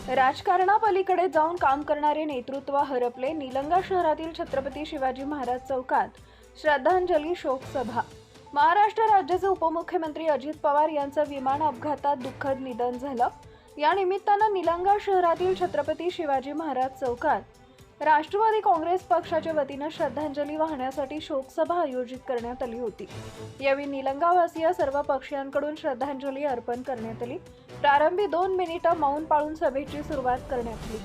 राजकारणापलीकडे जाऊन काम करणारे नेतृत्व हरपले. निलंगा शहरातील छत्रपती शिवाजी महाराज चौकात श्रद्धांजली शोक सभा. महाराष्ट्र राज्याचे उपमुख्यमंत्री अजित पवार यांचं विमान अपघातात दुःखद निधन झालं. या निमित्तानं निलंगा शहरातील छत्रपती शिवाजी महाराज चौकात राष्ट्रवादी काँग्रेस पक्षाच्या वतीनं श्रद्धांजली वाहण्यासाठी शोकसभा आयोजित करण्यात आली होती. यावेळी निलंगावासीय सर्व पक्षीयांकडून श्रद्धांजली अर्पण करण्यात आली. प्रारंभी 2 मिनिटं मौन पाळून सभेची सुरुवात करण्यात आली.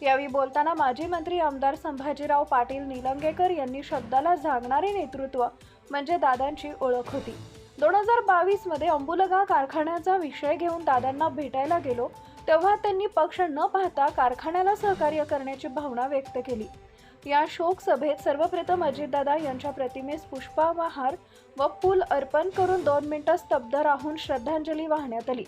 यावेळी बोलताना माजी मंत्री आमदार संभाजीराव पाटील निलंगेकर यांनी शब्दाला जागणारे नेतृत्व म्हणजे दादांची ओळख होती. 2022 मध्ये अंबुलगा कारखान्याचा विषय घेऊन दादांना भेटायला गेलो तेव्हा त्यांनी पक्ष न पाहता कारखान्याला सहकार्य करण्याची भावना व्यक्त केली. या शोक सभेत सर्वप्रथम अजितदादा यांच्या प्रतिमेस पुष्पहार व फूल अर्पण करून 2 मिनिटं स्तब्ध राहून श्रद्धांजली वाहण्यात आली.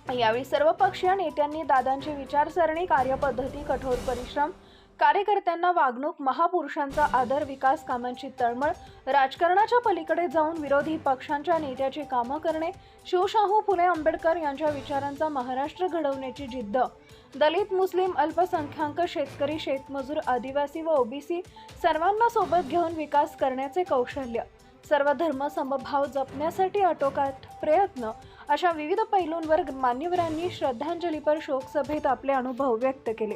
यावेळी सर्व पक्षीय नेत्यांनी दादांची विचारसरणी, कार्यपद्धती, कठोर परिश्रम, कार्यकर्त्यांना वागणूक, महापुरुषांचा आदर, विकास कामांची तळमळ, राजकारणाच्या पलीकडे जाऊन विरोधी पक्षांच्या नेत्याची कामं करणे, शिवशाहू फुले आंबेडकर यांच्या विचारांचा महाराष्ट्र घडवण्याची जिद्द, दलित, मुस्लिम, अल्पसंख्याक, शेतकरी, शेतमजूर, आदिवासी व ओबीसी सर्वांना सोबत घेऊन विकास करण्याचे कौशल्य, सर्व धर्म समभाव जपण्यासाठी आटोकाट प्रयत्न अशा विविध पैलूंवर मान्यवरांनी श्रद्धांजलीपर शोकसभेत आपले अनुभव व्यक्त केले.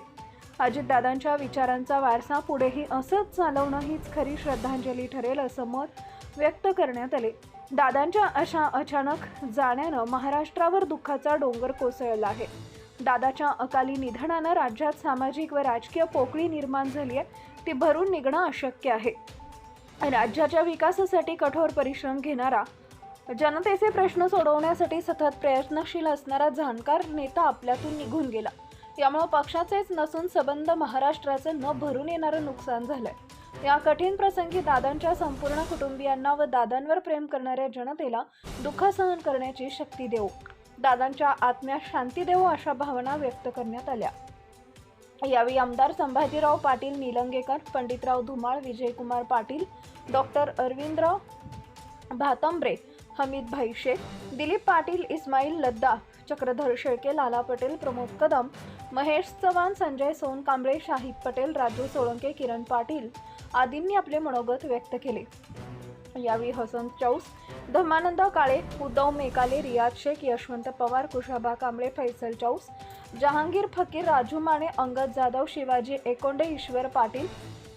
अजितदादांच्या विचारांचा वारसा पुढेही असंच चालवणं हीच खरी श्रद्धांजली ठरेल असं मत व्यक्त करण्यात आले. दादांच्या अशा अचानक जाण्यानं महाराष्ट्रावर दुःखाचा डोंगर कोसळला आहे. दादाच्या अकाली निधनानं राज्यात सामाजिक व राजकीय पोकळी निर्माण झाली आहे. ती भरून निघणं अशक्य आहे. राज्याच्या विकासासाठी कठोर परिश्रम घेणारा, जनतेचे प्रश्न सोडवण्यासाठी सतत प्रयत्नशील असणारा जाणकार नेता आपल्यातून निघून गेला. यामुळे पक्षाचेच नसून संबंध महाराष्ट्राचं न भरून येणारं नुकसान झालंय. या कठीण प्रसंगी दादांच्या संपूर्ण कुटुंबियांना व दादांवर प्रेम करणाऱ्या जनतेला दुःख सहन करण्याची शक्ती देवो, दादांच्या आत्म्यास शांती देवो अशा भावना व्यक्त करण्यात आल्या. यावेळी आमदार संभाजीराव पाटील निलंगेकर, पंडितराव धुमाळ, विजयकुमार पाटील, डॉक्टर अरविंदराव भातंब्रे, हमीद भाई शेख, दिलीप पाटील, इस्माईल लद्दा, चक्रधर शेळके, लाला पटेल, प्रमोद कदम, महेश चव्हाण, संजय सोनकांबळे, शाहिद पटेल, राजू सोळंके, किरण पाटील आदींनी आपले मनोगत व्यक्त केले. यावेळी हसन चौस, धर्मानंद काळे, उद्धव मेकाले, रियाज शेख, यशवंत पवार, कुशाबा कांबळे, फैसल चौस, जहांगीर फकीर, राजू माने, अंगद जाधव, शिवाजी एकोंडे, ईश्वर पाटील,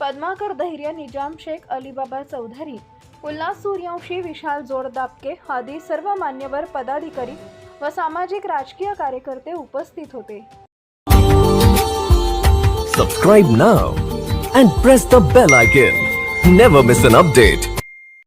पद्माकर धैर्य, निजाम शेख, अलीबाबा चौधरी, उल्हास सूर्यवंशी, विशाल जोडदापके आदी सर्व मान्यवर पदाधिकारी व सामाजिक राजकीय कार्यकर्ते उपस्थित होते. Subscribe now and press the bell icon. Never miss an update.